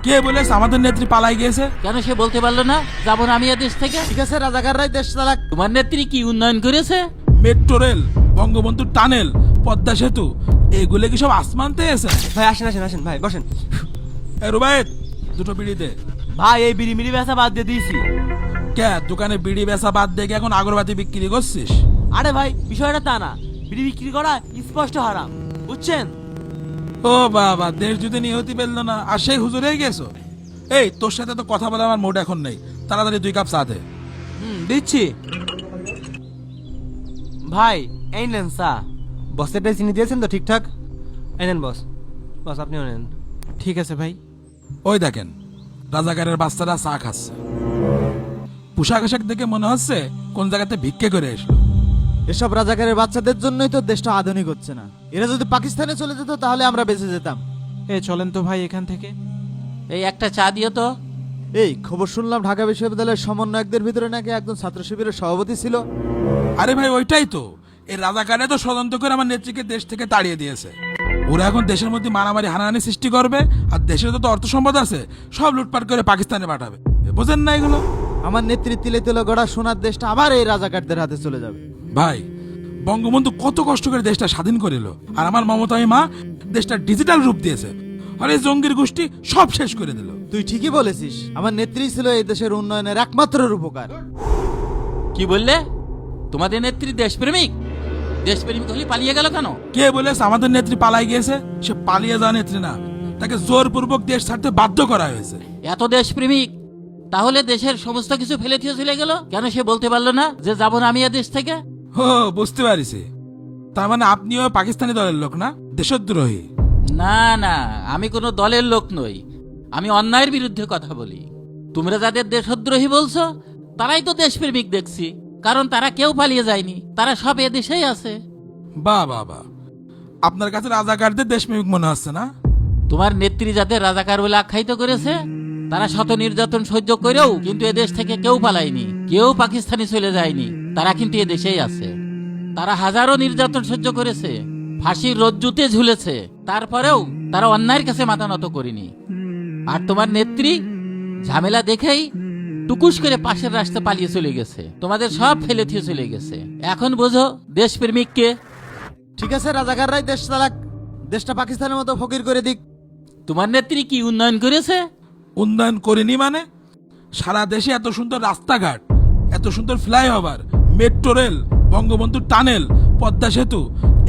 কে বলেছে আমাদের নেত্রী পালাই গিয়েছে? কেন সে বলতে পারলো না যাবো না আমি এ দেশ থেকে? ঠিক আছে, রাজাকাররাই দেশ চালাক। তোমার নেত্রী কি উন্নয়ন করেছে? Metro rail, Bangabandhu tunnel, Padma সেতু, এগুলো কি সব আসমান থেকে এসে? ভাই আসেন আসেন আসেন ভাই, বসেন। রুবায়েত, দুটো বিড়ি দে। ভাই এই বিড়ি মিড়ি বেচা বাদ দিয়ে দিয়েছি। কে দোকানে বিড়ি বেচা বাদ দিয়ে কি এখন আগরবাতি বিক্রি করছিস? আরে ভাই বিষয়টা তা না, বিড়ি বিক্রি করা স্পষ্ট হারাম, বুঝছেন? ও বাবা, দেশ যদি নিহতি পেললো না আর সেই হুজুরে গেছো। এই তোর সাথে তো কথা বলে আমার মুড এখন নেই, তাড়াতাড়ি 2 কাপ চা দে। দিচ্ছি। ভাই এই নেন চা। বসেরটাই চিনি দিয়েছেন তো ঠিকঠাক? এই নেন বস, বস আপনিও নেন। ঠিক আছে ভাই। ওই দেখেন, রাজাকারের বাচ্চারা চা খাচ্ছে। পোশাক আশাক দেখে মনে হচ্ছে কোন জায়গাতে ভিক্ষে করে এসলো। এসব রাজাকারের বাচ্চাদের জন্যই তো দেশটা আধুনিক হচ্ছে না। এরা যদি পাকিস্তানে চলে যেত তাহলে আমরা বেঁচে যেতাম। চলেন তো ভাই এখান থেকে। এই একটা চা দিও তো। এই খবর শুনলাম ঢাকা বিশ্ববিদ্যালয়ের সমন্বয়কদের ভিতরে নাকি একজন ছাত্র শিবিরের সভাপতি ছিল। আরে ভাই ওইটাই তো, এই রাজাকারে তো ষড়যন্ত্র করে আমার নেত্রীকে দেশ থেকে তাড়িয়ে দিয়েছে। ওরা এখন দেশের মধ্যে মারামারি হানাহানি সৃষ্টি করবে, আর দেশের তো অর্থ সম্পদ আছে সব লুটপাট করে পাকিস্তানে পাঠাবে। বোঝেন না এগুলো? আমার নেত্রী তিলে তিলে গড়া সোনার দেশটা আবার এই রাজাকারদের হাতে চলে যাবে। ভাই, বঙ্গবন্ধু কত কষ্ট করে দেশটা স্বাধীন করিল, আর আমার মমতাই মা দেশটা ডিজিটাল রূপ দিয়েছে, আর এই জঙ্গির গোষ্ঠী সব শেষ করে দিল। তুই ঠিকই বলেছিস, আমার নেত্রী ছিল এই দেশের উন্নয়নের একমাত্র রূপকার। কি বললে? তোমাদের নেত্রী দেশপ্রেমিক? দেশপ্রেমিক হলে পালিয়ে গেল কেন? কে বলেছে আমাদের নেত্রী পালাই গিয়েছে? সে পালিয়ে যাওয়া নেত্রী না, তাকে জোরপূর্বক দেশ ছাড়তে বাধ্য করা হয়েছে। এত দেশপ্রেমিক, তাহলে দেশের সমস্ত কিছু ফেলে দিয়ে চলে গেল কেন? সে বলতে পারলো না যে যাবো না আমি এ দেশ থেকে? ও বুঝতে পারিছি, তার মানে আপনিও পাকিস্তানি দলের লোক না, দেশদ্রোহী? না না, আমি কোনো দলের লোক নই, আমি অন্যায়ের বিরুদ্ধে কথা বলি। তোমরা যাদের দেশদ্রোহী বলছো তারাই তো দেশপ্রেমিক দেখছি, কারণ তারা কেউ পালিয়ে যায়নি, তারা সব এ দেশেই আছে। বাহ বাহ বাহ, আপনার কাছে রাজাকারদের দেশপ্রেমিক মনে হচ্ছে না? তোমার নেত্রী যাদের রাজাকার বলে আখ্যায়িত করেছে তারা শত নির্যাতন সহ্য করেও কিন্তু এদেশ থেকে কেউ পালায়নি, কেউ পাকিস্তানি চলে যায়নি, তারা কিন্তু এদেশেই আছে। তারা হাজারো নির্যাতন সহ্য করেছে, ফাঁসির রজ্জুতে ঝুলেছে, তারপরেও তারা অন্যায়ের কাছে মাথা নত করেনি। আর তোমার নেত্রী ঝামেলা দেখেই টুকুস করে পাশের রাস্তা পালিয়ে চলে গেছে, তোমাদের সব ফেলে দিয়ে চলে গেছে। এখন বোঝো দেশপ্রেমিক কে। ঠিক আছে, রাজাকাররাই দেশ চালাক, দেশটা পাকিস্তানের মতো ফকির করে দিক। তোমার নেত্রী কি উন্নয়ন করেছে? উন্নয়ন করেনি মানে? সারা দেশে এত সুন্দর রাস্তাঘাট, এত সুন্দর flyover, metro rail, Bangabandhu tunnel, Padma সেতু,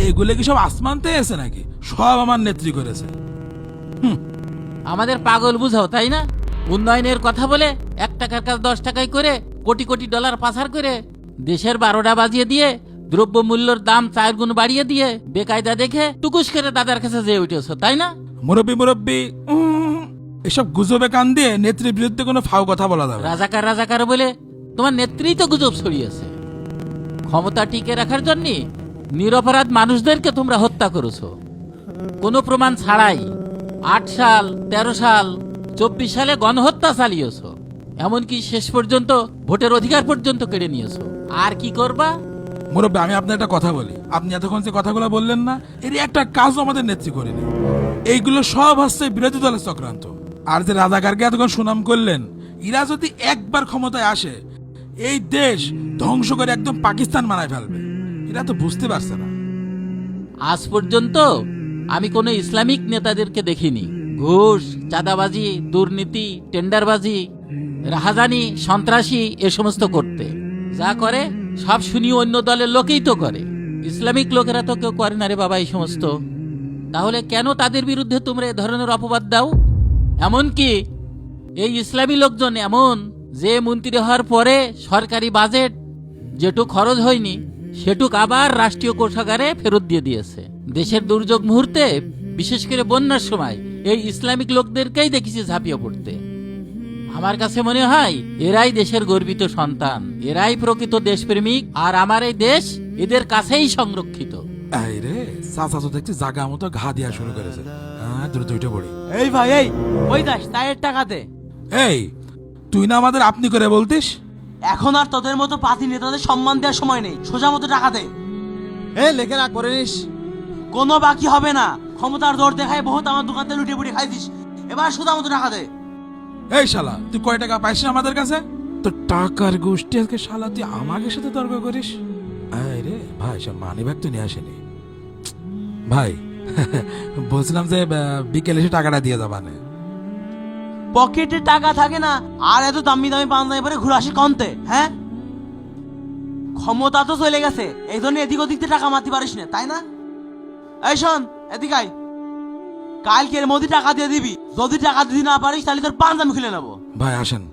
এগুলো কি সব আসমান থেকে এসে নাকি? সব আমার নেত্রী করেছে। আমাদের পাগল বুঝাও তাই না? উন্নয়নের কথা বলে 1 টাকার কাজ 10 টাকায় করে কোটি কোটি ডলার পাচার করে দেশের 12টা বাজিয়ে দিয়ে দ্রব্য মূল্যের দাম 4 গুণ বাড়িয়ে দিয়ে বেকায়দা দেখে টুকুস করে দাদার কাছে যেয়ে উঠেছো তাই না? মুরব্বী মুরব্বী, এসব গুজবে কান দিয়ে নেত্রীর বিরুদ্ধে কোনো ফাও কথা বলা যাবে না। রাজাকার রাজাকার বলে তোমার নেত্রী তো গুজব ছড়িয়েছে। ক্ষমতা টিকে রাখার জন্য নিরপরাধ মানুষদেরকে তোমরা হত্যা করেছো কোনো প্রমাণ ছাড়াই। 8 সাল, 13 সাল, 24 সালে গণহত্যা চালিয়েছো, এমনকি শেষ পর্যন্ত ভোটের অধিকার পর্যন্ত কেড়ে নিয়েছো। আর কি করবা? মুরব্বী, আমি আপনার একটা কথা বলি, আপনি এতক্ষণ যে কথাগুলো বললেন না, এর একটা কাজও আমাদের নেত্রী করেনি। এইগুলো সব হচ্ছে বিরোধী দলের চক্রান্ত। আর যে রাজাকারকে এতক্ষণ সুনাম করলেন, এরা যদি একবার ক্ষমতায় আসে এই দেশ ধ্বংস করে একদম পাকিস্তান বানায় ফেলবে। এরা তো বুঝতে পারছে না। আজ পর্যন্ত আমি কোনো ইসলামিক নেতাদেরকে দেখিনি ঘুষ, চাঁদাবাজি, দুর্নীতি, টেন্ডারবাজি, রাহাজানি, সন্ত্রাসী এ সমস্ত করতে। যা করে সব শুনি অন্য দলের লোকেই তো করে, ইসলামিক লোকেরা তো কেউ করে না রে বাবা এই সমস্ত। তাহলে কেন তাদের বিরুদ্ধে তোমরা এ ধরনের অপবাদ দাও? এমনকি এই ইসলামী লোকজন এমন যে মন্ত্রী হওয়ার পরে সরকারি বাজেট যেটুক খরচ হয়নি সেটুক আবার রাষ্ট্রীয় কোষাগারে ফেরত দিয়ে দিয়েছে। দেশের দুর্যোগ মুহূর্তে, বিশেষ করে বন্যার সময় এই ইসলামিক লোকদেরকেই দেখেছি ঝাঁপিয়ে পড়তে। আমার কাছে মনে হয় এরাই দেশের গর্বিত সন্তান, এরাই প্রকৃত দেশপ্রেমিক, আর আমার এই দেশ এদের কাছেই সংরক্ষিত। এই রে, চাচা তো দেখছি জাগা মতো ঘা দেওয়া শুরু করেছে। হ্যাঁ, দ্রুত উঠে পড়ি। এই ভাই এই ওই দাস তাইয়ের টাকা দে। এই, তুই না আমাদের আপনি করে বলতিস? এখন আর তোদের মতো পাতি নেতাদের সম্মান দেওয়ার সময় নেই, সোজা মতো টাকা দে। লেখে রাখ করে নিস। কোনো বাকি হবে না, ক্ষমতার জোর দেখায় বহুত আমার দোকান থেকে লুটে পুটে খাইছিস, এবার সোজা মতো টাকা দে। এই শালা তুই কয় টাকা পাইছিস আমাদের কাছে? তো টাকার গোষ্ঠী আজকে শালা তুই আমাকে সাথে তর্ক করিস? আরে ভাই সব মানি ব্যাগ তো নিয়ে আসেনি ভাই। বলছিলাম যে বিকেলে এসে টাকাটা দিয়ে যাবানে। পকেটে টাকা থাকে না আর এত দামি দামি পাঞ্জাবি পরে ঘুরে আসি কন্তে, হ্যাঁ? ক্ষমতা তো চলে গেছে, এই জন্য এদিক ওদিক দিয়ে টাকা মারতে পারিস না, তাই না? এই শোন, এদিক আয়। কালকে এর মধ্যে টাকা দিয়ে দিবি, যদি টাকা দিতে না পারিস তাহলে তোর পাঞ্জাবি খুলে নেবো। ভাই আসেন।